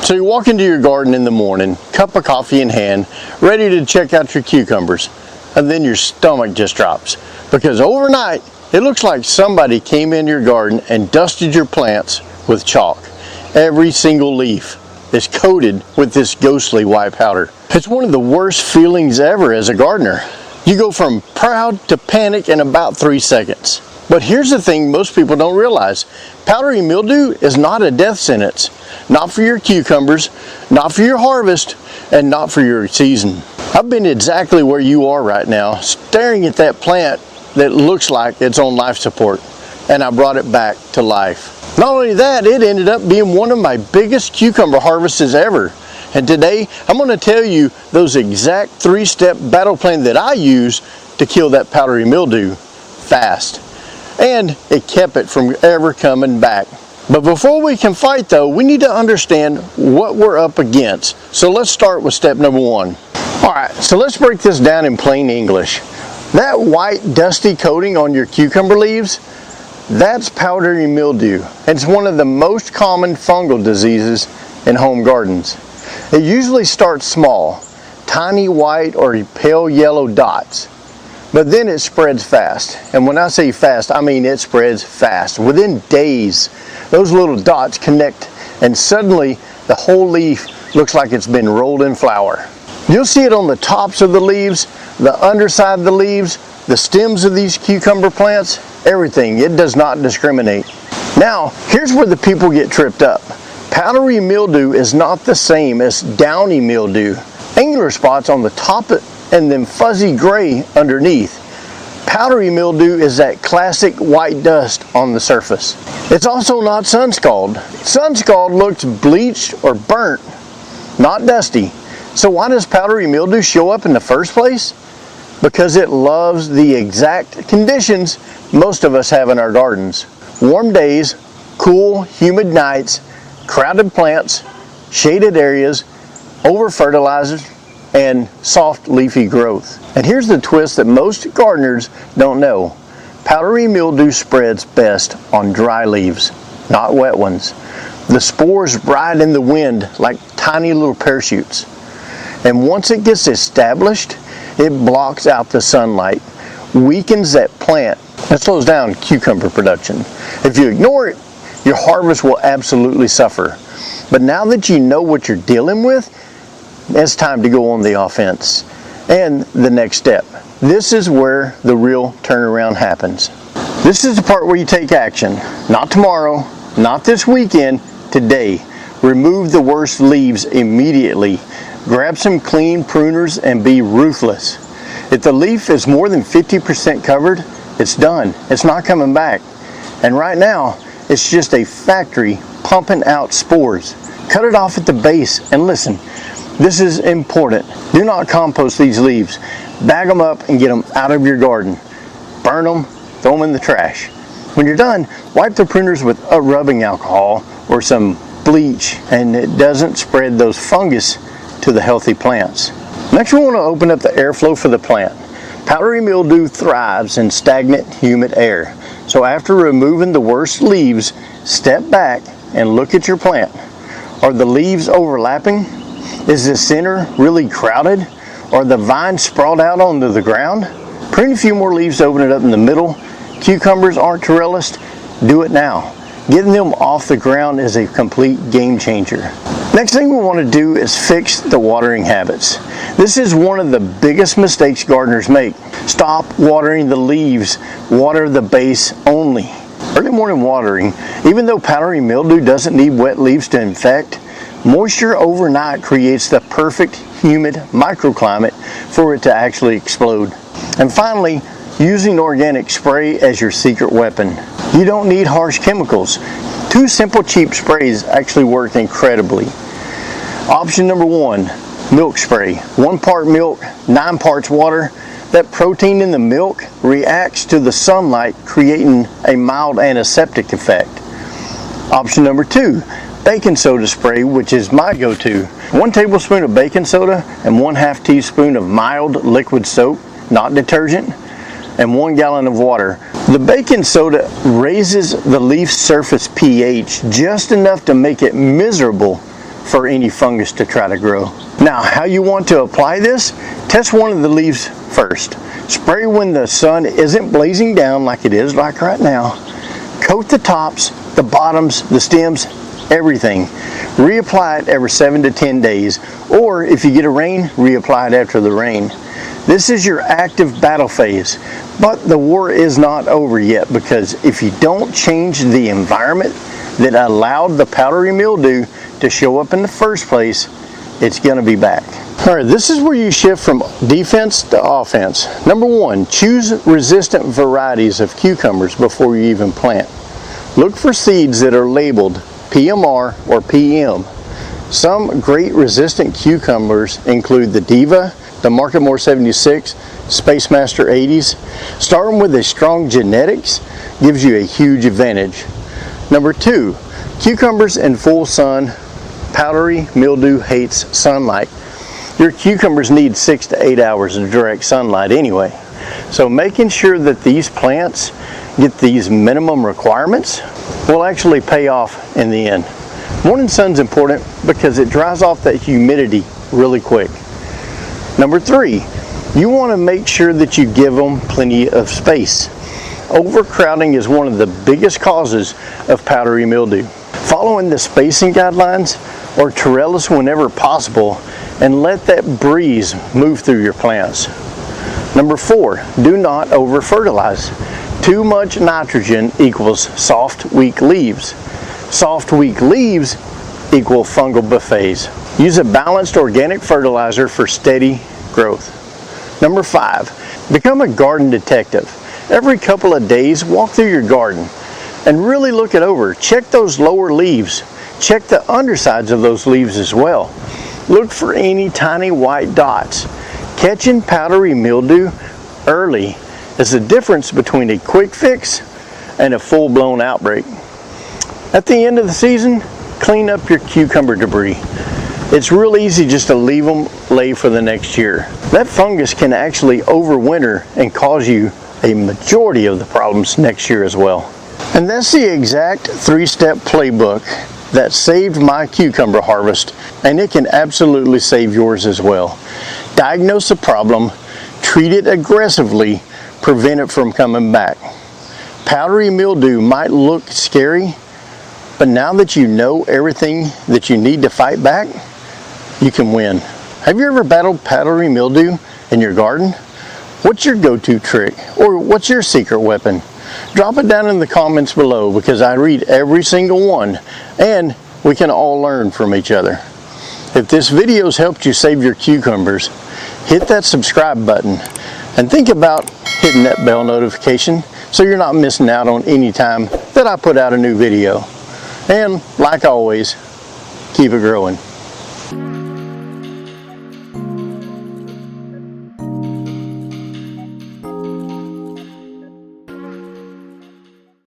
So you walk into your garden in the morning, cup of coffee in hand, ready to check out your cucumbers, and then your stomach just drops. Because overnight, it looks like somebody came in your garden and dusted your plants with chalk. Every single leaf is coated with this ghostly white powder. It's one of the worst feelings ever as a gardener. You go from proud to panic in about 3 seconds. But here's the thing most people don't realize. Powdery mildew is not a death sentence. Not for your cucumbers, not for your harvest, and not for your season. I've been exactly where you are right now, staring at that plant that looks like it's on life support, and I brought it back to life. Not only that, it ended up being one of my biggest cucumber harvests ever. And today, I'm going to tell you those exact 3-step battle plan that I use to kill that powdery mildew fast. And it kept it from ever coming back. But before we can fight though, we need to understand what we're up against. So let's start with step number 1. Alright, so let's break this down in plain English. That white dusty coating on your cucumber leaves, that's powdery mildew. It's one of the most common fungal diseases in home gardens. It usually starts small, tiny white or pale yellow dots, but then it spreads fast. And when I say fast, I mean it spreads fast. Within days, those little dots connect and suddenly the whole leaf looks like it's been rolled in flour. You'll see it on the tops of the leaves, the underside of the leaves, the stems of these cucumber plants, everything. It does not discriminate. Now, here's where the people get tripped up. Powdery mildew is not the same as downy mildew. Angular spots on the top and then fuzzy gray underneath. Powdery mildew is that classic white dust on the surface. It's also not sun-scald. Sun-scald looks bleached or burnt, not dusty. So why does powdery mildew show up in the first place? Because it loves the exact conditions most of us have in our gardens. Warm days, cool, humid nights, crowded plants, shaded areas, over-fertilizers, and soft leafy growth. And here's the twist that most gardeners don't know. Powdery mildew spreads best on dry leaves, not wet ones. The spores ride in the wind like tiny little parachutes. And once it gets established, it blocks out the sunlight, weakens that plant, and slows down cucumber production. If you ignore it, your harvest will absolutely suffer. But now that you know what you're dealing with, it's time to go on the offense. And the next step. This is where the real turnaround happens. This is the part where you take action. Not tomorrow, not this weekend, today. Remove the worst leaves immediately. Grab some clean pruners and be ruthless. If the leaf is more than 50% covered, it's done. It's not coming back. And right now, it's just a factory pumping out spores. Cut it off at the base and listen. This is important. Do not compost these leaves. Bag them up and get them out of your garden. Burn them, throw them in the trash. When you're done, wipe the pruners with a rubbing alcohol or some bleach, and it doesn't spread those fungus to the healthy plants. Next, we want to open up the airflow for the plant. Powdery mildew thrives in stagnant, humid air. So after removing the worst leaves, step back and look at your plant. Are the leaves overlapping? Is the center really crowded? Are the vines sprawled out onto the ground? Prune a few more leaves to open it up in the middle. Cucumbers aren't trellised? Do it now. Getting them off the ground is a complete game changer. Next thing we want to do is fix the watering habits. This is one of the biggest mistakes gardeners make. Stop watering the leaves. Water the base only. Early morning watering, even though powdery mildew doesn't need wet leaves to infect, moisture overnight creates the perfect humid microclimate for it to actually explode. And finally, using organic spray as your secret weapon. You don't need harsh chemicals. 2 simple cheap sprays actually work incredibly. Option number 1, milk spray. 1 part milk, 9 parts water. That protein in the milk reacts to the sunlight, creating a mild antiseptic effect. Option number 2, baking soda spray, which is my go-to. 1 tablespoon of baking soda and 1/2 teaspoon of mild liquid soap, not detergent, and 1 gallon of water. The baking soda raises the leaf surface pH just enough to make it miserable for any fungus to try to grow. Now, how you want to apply this? Test one of the leaves first. Spray when the sun isn't blazing down like it is like right now. Coat the tops, the bottoms, the stems, everything. Reapply it every 7 to 10 days, or if you get a rain, reapply it after the rain. This is your active battle phase, but the war is not over yet, because if you don't change the environment that allowed the powdery mildew to show up in the first place, it's going to be back. All right, this is where you shift from defense to offense. Number one, choose resistant varieties of cucumbers before you even plant. Look for seeds that are labeled PMR or PM. Some great resistant cucumbers include the Diva, the Marketmore 76, Space Master 80s. Starting with a strong genetics gives you a huge advantage. Number two, cucumbers in full sun. Powdery mildew hates sunlight. Your cucumbers need 6 to 8 hours of direct sunlight anyway. So making sure that these plants get these minimum requirements will actually pay off in the end. Morning sun's important because it dries off that humidity really quick. Number three, you want to make sure that you give them plenty of space. Overcrowding is one of the biggest causes of powdery mildew. Following the spacing guidelines, or trellis whenever possible, and let that breeze move through your plants. Number four, do not over fertilize. Too much nitrogen equals soft, weak leaves. Soft, weak leaves equal fungal buffets. Use a balanced organic fertilizer for steady growth. Number five, become a garden detective. Every couple of days, walk through your garden and really look it over. Check those lower leaves. Check the undersides of those leaves as well. Look for any tiny white dots. Catching powdery mildew early is the difference between a quick fix and a full-blown outbreak. At the end of the season, clean up your cucumber debris. It's real easy just to leave them lay for the next year. That fungus can actually overwinter and cause you a majority of the problems next year as well. And that's the exact 3-step playbook that saved my cucumber harvest, and it can absolutely save yours as well. Diagnose the problem, treat it aggressively, prevent it from coming back. Powdery mildew might look scary, but now that you know everything that you need to fight back, you can win. Have you ever battled powdery mildew in your garden? What's your go-to trick, or what's your secret weapon? Drop it down in the comments below, because I read every single one and we can all learn from each other. If this video's helped you save your cucumbers, hit that subscribe button and think about hitting that bell notification so you're not missing out on any time that I put out a new video. And like always, keep it growing.